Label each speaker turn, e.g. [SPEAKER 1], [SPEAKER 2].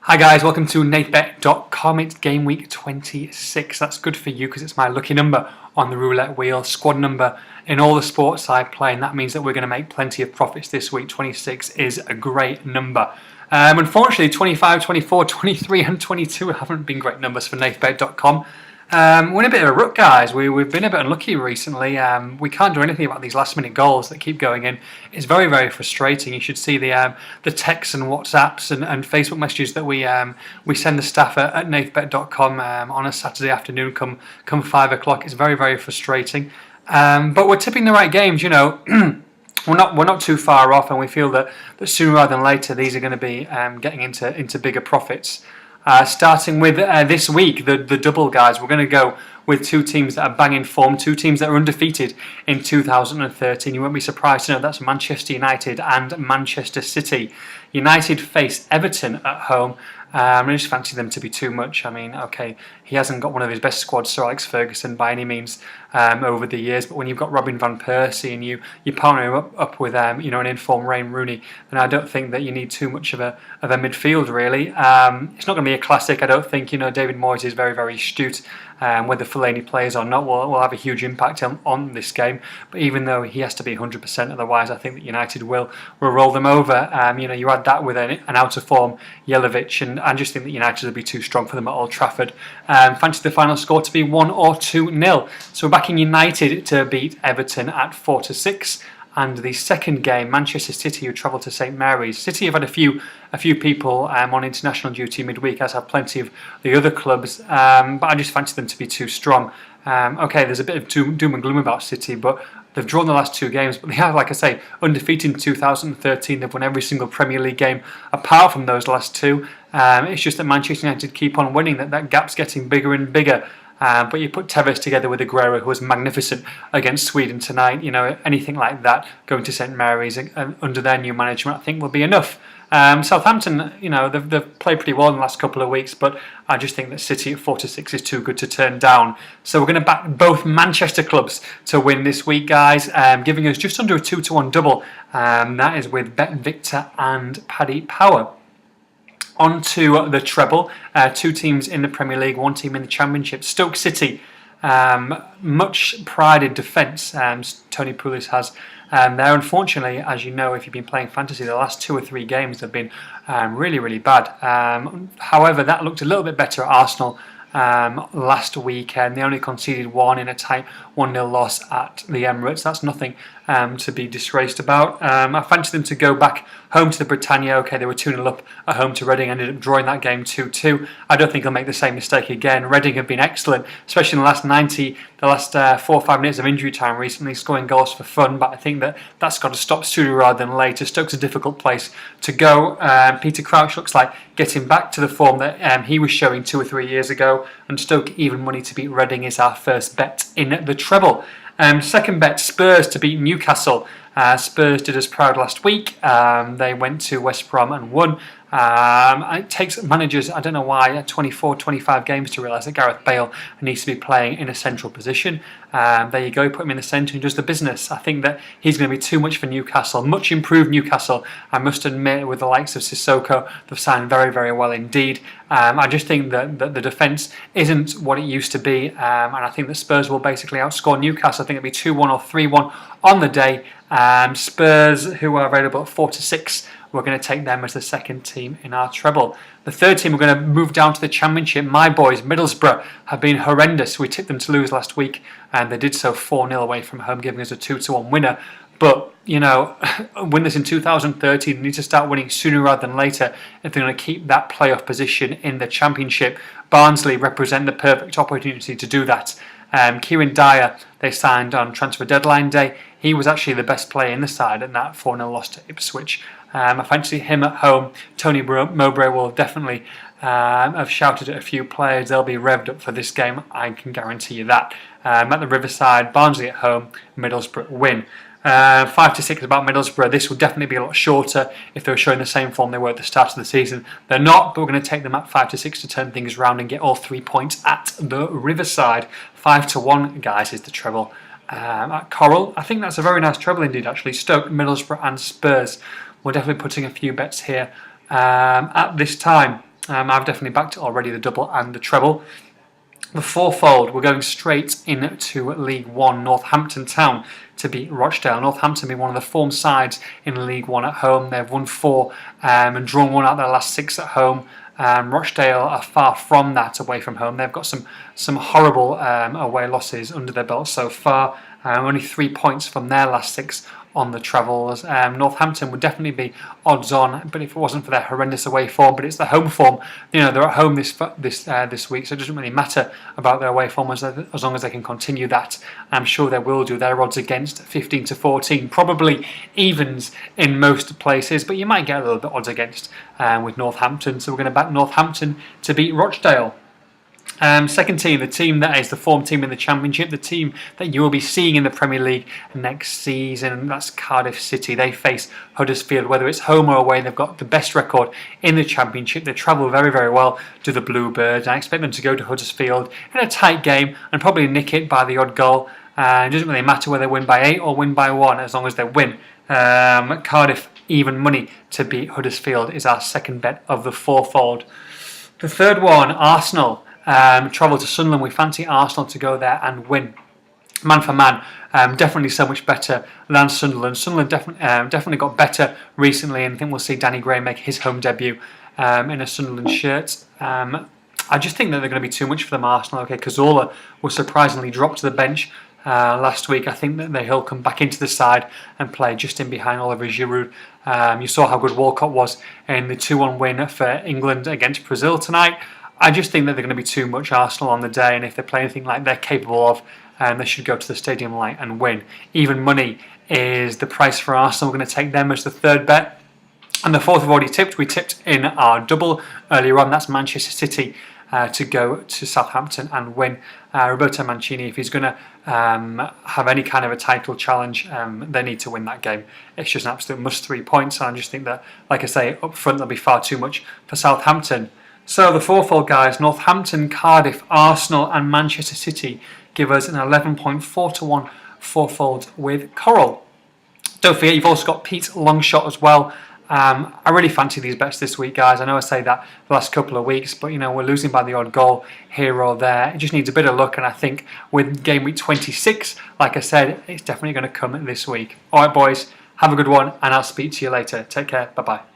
[SPEAKER 1] Hi guys, welcome to Nathbet.com. It's game week 26. That's good for you because it's my lucky number on the roulette wheel, squad number in all the sports I play, and that means that we're going to make plenty of profits this week. 26 is a great number. Unfortunately, 25, 24, 23 and 22 haven't been great numbers for Nathbet.com. We're in a bit of a rut, guys. We've been a bit unlucky recently. We can't do anything about these last-minute goals that keep going in. It's very, very frustrating. You should see the texts and WhatsApps and Facebook messages that we send the staff at Nathbet.com on a Saturday afternoon come 5 o'clock. It's very, very frustrating. But we're tipping the right games, you know. We're not too far off, and we feel that sooner rather than later these are going to be getting into bigger profits. Starting with this week, the double, guys. We're going to go with two teams that are banging form, two teams that are undefeated in 2013. You won't be surprised to know that's Manchester United and Manchester City. United face Everton at home. I just fancy them to be too much. I mean, okay, he hasn't got one of his best squads, Sir Alex Ferguson, by any means over the years. But when you've got Robin van Persie and you partner him up with an informed Wayne Rooney, then I don't think that you need too much of a midfield really. It's not going to be a classic. I don't think. David Moyes is very, very astute. Whether Fellaini plays or not will have a huge impact on this game. But even though he has to be 100%, otherwise I think that United will roll them over. You add that with an out of form Jelavic, and I just think that United will be too strong for them at Old Trafford. Fancy the final score to be 1 or 2-0. So we're backing United to beat Everton at 4-6. And the second game, Manchester City, who travel to St Mary's. City have had a few people on international duty midweek, as have plenty of the other clubs. But I just fancy them to be too strong. Okay, there's a bit of doom and gloom about City, but they've drawn the last two games. But they are, like I say, undefeated in 2013. They've won every single Premier League game apart from those last two. It's just that Manchester United keep on winning. That gap's getting bigger and bigger. But you put Tevez together with Aguero, who was magnificent against Sweden tonight. Anything like that going to St Mary's under their new management, I think will be enough. Southampton, they've played pretty well in the last couple of weeks, but I just think that City at 4-6 is too good to turn down. So we're going to back both Manchester clubs to win this week, guys, giving us just under a 2-1 double. That is with Bet Victor and Paddy Power. On to the treble, two teams in the Premier League, one team in the Championship. Stoke City, much pride in defence, Tony Pulis has there. Unfortunately, as you know, if you've been playing fantasy, the last 2 or 3 games have been really, really bad. However, that looked a little bit better at Arsenal last weekend. They only conceded 1 in a tight 1-0 loss at the Emirates. That's nothing to be disgraced about. I fancy them to go back home to the Britannia. Okay, they were 2-0 up at home to Reading, ended up drawing that game 2-2. I don't think they'll make the same mistake again. Reading have been excellent, especially in the last 4 or 5 minutes of injury time recently, scoring goals for fun, but I think that's got to stop sooner rather than later. Stoke's a difficult place to go. Peter Crouch looks like getting back to the form that he was showing 2 or 3 years ago, and Stoke even money to beat Reading is our first bet in the treble. Second bet, Spurs to beat Newcastle. Spurs did us proud last week. They went to West Brom and won. It takes managers, I don't know why, 24, 25 games to realise that Gareth Bale needs to be playing in a central position. There you go, put him in the centre and does the business. I think that he's going to be too much for Newcastle. Much improved Newcastle, I must admit, with the likes of Sissoko. They've signed very, very well indeed. I just think that the defence isn't what it used to be, and I think that Spurs will basically outscore Newcastle. I think it'll be 2-1 or 3-1 on the day. Spurs, who are available at 4-6, we're going to take them as the second team in our treble. The third team, we're going to move down to the Championship. My boys, Middlesbrough, have been horrendous. We tipped them to lose last week, and they did so 4-0 away from home, giving us a 2-1 winner. But, win this in 2013, they need to start winning sooner rather than later if they're going to keep that playoff position in the Championship. Barnsley represent the perfect opportunity to do that. Kieran Dyer, they signed on transfer deadline day. He was actually the best player in the side in that 4-0 loss to Ipswich. I fancy him at home. Tony Mowbray will definitely have shouted at a few players. They'll be revved up for this game, I can guarantee you that. At the Riverside, Barnsley at home, Middlesbrough win. 5-6 about Middlesbrough. This will definitely be a lot shorter if they were showing the same form they were at the start of the season. They're not, but we're going to take them at 5-6 to turn things around and get all 3 points at the Riverside. 5-1, guys, is the treble. At Coral, I think that's a very nice treble indeed, actually. Stoke, Middlesbrough and Spurs. We're definitely putting a few bets here at this time. I've definitely backed already the double and the treble. The fourfold, we're going straight into League One. Northampton Town to beat Rochdale. Northampton being one of the form sides in League One at home. They've won 4 and drawn 1 out of their last 6 at home. Rochdale are far from that away from home. They've got some horrible away losses under their belt so far. Only 3 points from their last 6 on the travels. Northampton would definitely be odds on, but if it wasn't for their horrendous away form, but it's the home form. You know, they're at home this week, so it doesn't really matter about their away form as long as they can continue that. I'm sure they will do. Their odds against 15 to 14, probably evens in most places, but you might get a little bit odds against with Northampton. So we're going to back Northampton to beat Rochdale. Second team, the team that is the form team in the Championship, the team that you will be seeing in the Premier League next season, that's Cardiff City. They face Huddersfield, whether it's home or away. They've got the best record in the Championship. They travel very, very well to the Bluebirds. I expect them to go to Huddersfield in a tight game and probably nick it by the odd goal. It doesn't really matter whether they win by 8 or win by 1, as long as they win. Cardiff even money to beat Huddersfield is our second bet of the fourfold. The third one, Arsenal. Travel to Sunderland. We fancy Arsenal to go there and win. Man for man, definitely so much better than Sunderland. Sunderland definitely got better recently, and I think we'll see Danny Gray make his home debut in a Sunderland shirt. I just think that they're going to be too much for them, Arsenal. Okay, Cazorla was surprisingly dropped to the bench last week. I think that he'll come back into the side and play just in behind Oliver Giroud. You saw how good Walcott was in the 2-1 win for England against Brazil tonight. I just think that they're going to be too much Arsenal on the day, and if they play anything like they're capable of, they should go to the Stadium Light and win. Even money is the price for Arsenal. We're going to take them as the third bet. And the fourth we've already tipped. We tipped in our double earlier on. That's Manchester City to go to Southampton and win. Roberto Mancini, if he's going to have any kind of a title challenge, they need to win that game. It's just an absolute must 3 points. And I just think that, like I say, up front there'll be far too much for Southampton. So the fourfold, guys, Northampton, Cardiff, Arsenal and Manchester City give us an 11.4 to 1 fourfold with Coral. Don't forget, you've also got Pete Longshot as well. I really fancy these bets this week, guys. I know I say that the last couple of weeks, but you know, we're losing by the odd goal here or there. It just needs a bit of luck, and I think with game week 26, like I said, it's definitely going to come this week. All right, boys, have a good one, and I'll speak to you later. Take care. Bye-bye.